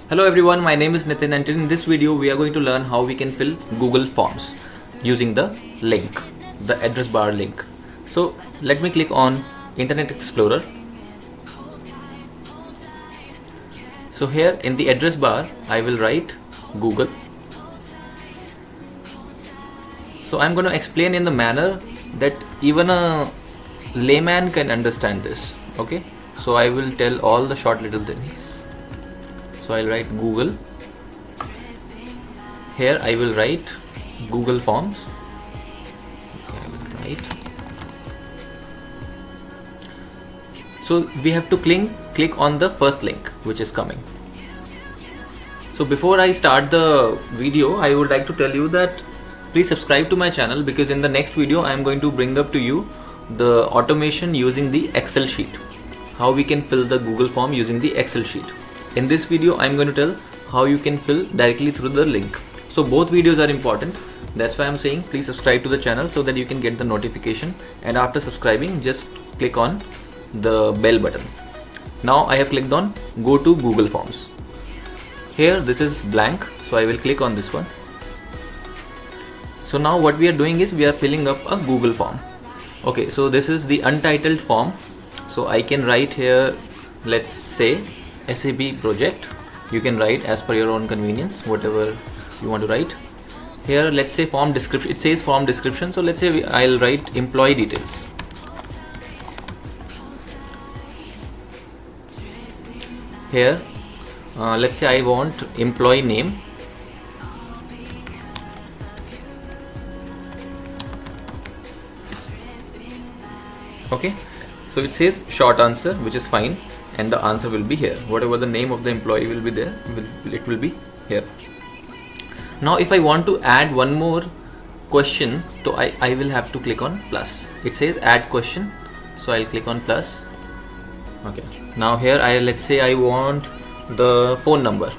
Hello everyone, my name is Nitin and in this video we are going to learn how we can fill Google Forms using the link, the address bar link. So let me click on Internet Explorer. So here in the address bar I will write Google. So I'm going to explain in the manner that even a layman can understand this. Okay, so I will tell all the short little things. So I'll write Google. Here I will write Google Forms. Okay, I will write. So we have to click on the first link which is coming. So before I start the video, I would like to tell you that please subscribe to my channel, because in the next video I am going to bring up to you the automation using the Excel sheet. How we can fill the Google form using the Excel sheet. In this video I am going to tell how you can fill directly through the link. So both videos are important. That's why I'm saying please subscribe to the channel so that you can get the notification, and after subscribing just click on the bell button. Now I have clicked on go to Google Forms. Here this is blank, so I will click on this one. So now what we are doing is we are filling up a Google form. Okay, so this is the untitled form. So I can write here, let's say SAP project. You can write as per your own convenience whatever you want to write. Here let's say form description, it says form description, so let's say I'll write employee details. Here let's say I want employee name. Okay, so it says short answer, which is fine, and the answer will be here. Whatever the name of the employee will be there, it will be here. Now if I want to add one more question, so I will have to click on plus. It says add question, so I'll click on plus. Okay, now here let's say I want the phone number,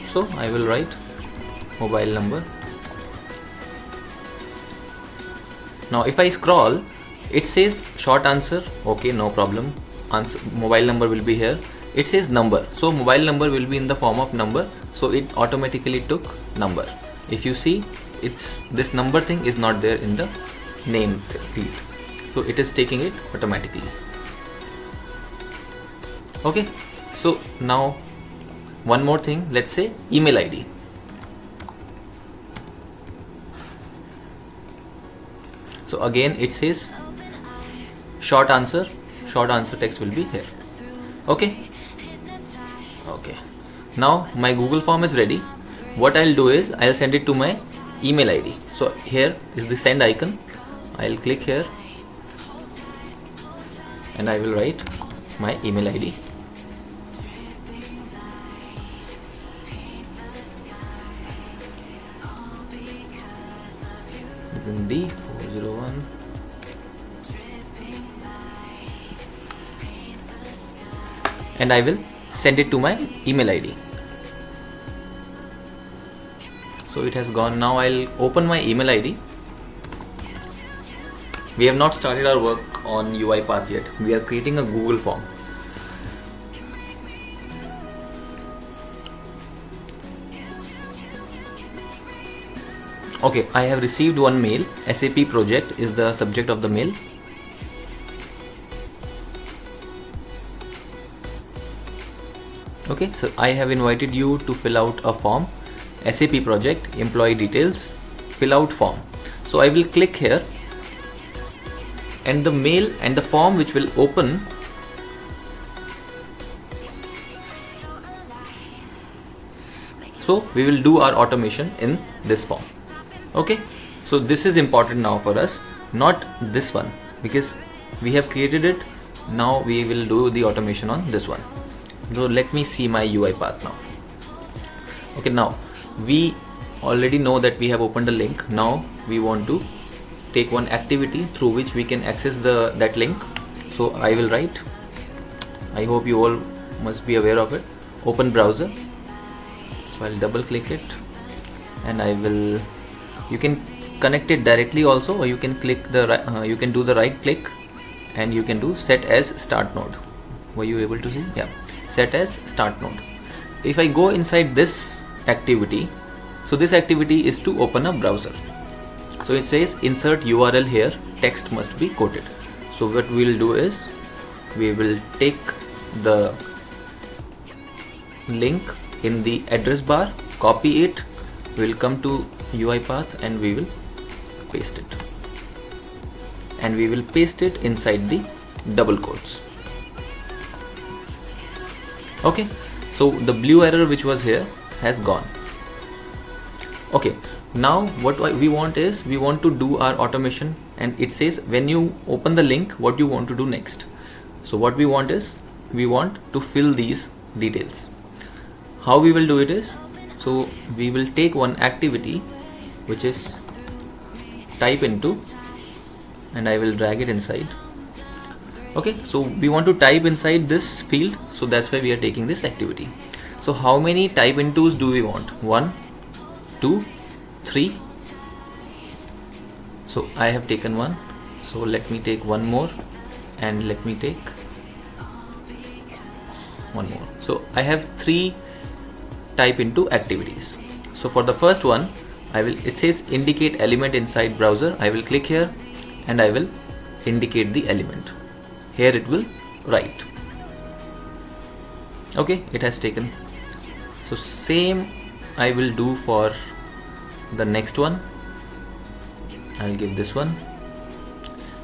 so I will write mobile number. Now if I scroll, it says short answer. Okay, no problem. Answer, mobile number will be here. It says number, so mobile number will be in the form of number, so it automatically took number. If you see, it's this number thing is not there in the name field, so it is taking it automatically. Okay, so now one more thing, let's say email ID. So again it says short answer text will be here. Okay, now my Google form is ready. What I'll do is I'll send it to my email ID. So here is the send icon. I'll click here and I will write my email ID. D401. And I will send it to my email ID. So it has gone. Now I'll open my email ID. We have not started our work on UiPath yet. We are creating a Google form. Okay, I have received one mail. SAP project is the subject of the mail. Okay, so I have invited you to fill out a form, SAP project, employee details, fill out form. So I will click here, and the mail and the form which will open so we will do our automation in this form. Okay, so this is important now for us, not this one, because we have created it. Now we will do the automation on this one. So let me see my UiPath now. Okay, now we already know that we have opened the link. Now we want to take one activity through which we can access that link. So I will write, I hope you all must be aware of it, open browser. So I'll double click it and I will, you can connect it directly also, or you can click the you can do the right click and you can do set as start node. Were you able to see? Yeah, set as start node. if I go inside this activity, so this activity is to open a browser. So it says insert URL here, text must be quoted. So what we will do is we will take the link in the address bar, copy it, we will come to UiPath and we will paste it, and we will paste it inside the double quotes. Okay, so the blue error which was here has gone. Okay, now what we want is we want to do our automation, and it says when you open the link what you want to do next. So what we want is we want to fill these details. How we will do it is, so we will take one activity which is type into, and I will drag it inside. Okay, so we want to type inside this field, so that's why we are taking this activity. So how many type intos do we want? 1, 2, 3. So I have taken one, so let me take one more, and let me take one more. So I have 3 type into activities. So for the first one, it says indicate element inside browser. I will click here and I will indicate the element. Here it will write. Okay, it has taken. So same I will do for the next one. I'll give this one.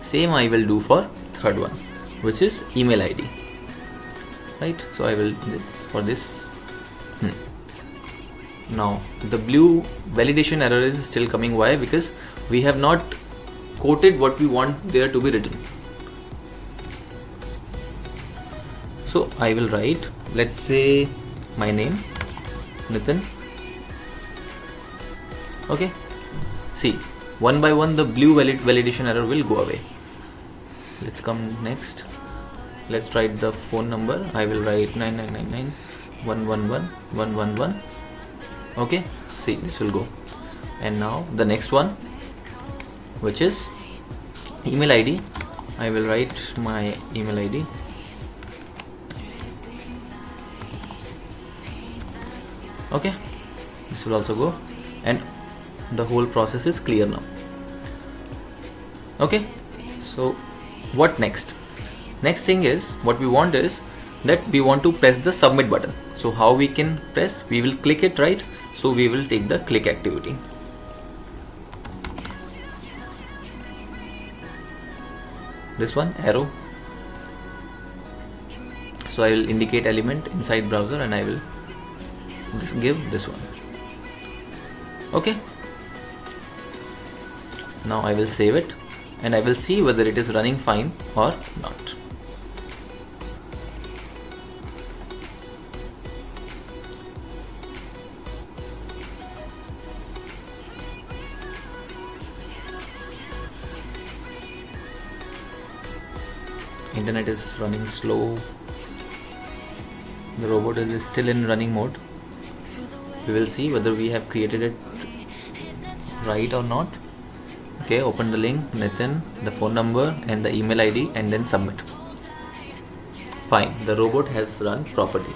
Same I will do for third one, which is email ID. Right, so I will for this. Now the blue validation error is still coming. Why? Because we have not quoted what we want there to be written. So I will write, let's say my name, Nitin. Okay, see, one by one the blue validation error will go away. Let's come next. Let's write the phone number. I will write 9999 111 111. Okay, see, this will go. And now the next one, which is email ID. I will write my email ID. Okay, this will also go, and the whole process is clear now. Okay, so what next? Next thing is, what we want is that we want to press the submit button. So how we can press? We will click it, right? So we will take the click activity. This one, arrow. So I will indicate element inside browser, and I will give this one. Okay, now I will save it, and I will see whether it is running fine or not. Internet is running slow. The robot is still in running mode. We will see whether we have created it right or not. Okay, open the link, Nitin, the phone number and the email ID, and then submit. Fine, the robot has run properly.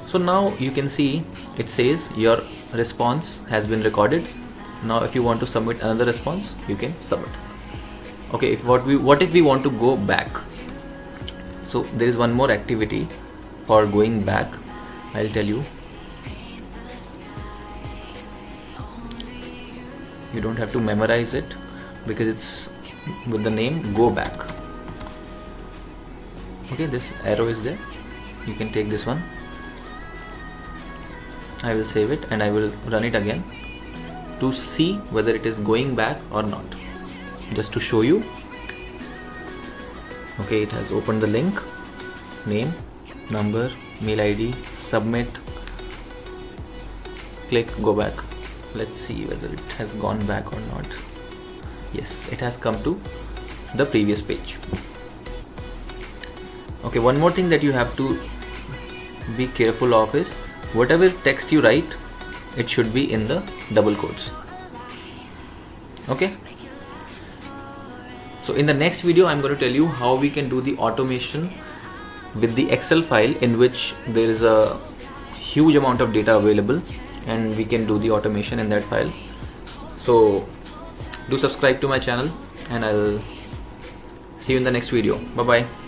So now you can see it says your response has been recorded. Now if you want to submit another response, you can submit. Okay, what if we want to go back? So there is one more activity for going back. I'll tell you. You don't have to memorize it because it's with the name go back. Okay, this arrow is there. You can take this one. I will save it and I will run it again to see whether it is going back or not. Just to show you. Okay, it has opened the link, name, number, mail ID, submit, click go back. Let's see whether it has gone back or not. Yes, it has come to the previous page. Okay, one more thing that you have to be careful of is whatever text you write, it should be in the double quotes. Okay. So in the next video, I'm going to tell you how we can do the automation with the Excel file in which there is a huge amount of data available, and we can do the automation in that file. So do subscribe to my channel, and I'll see you in the next video. Bye bye.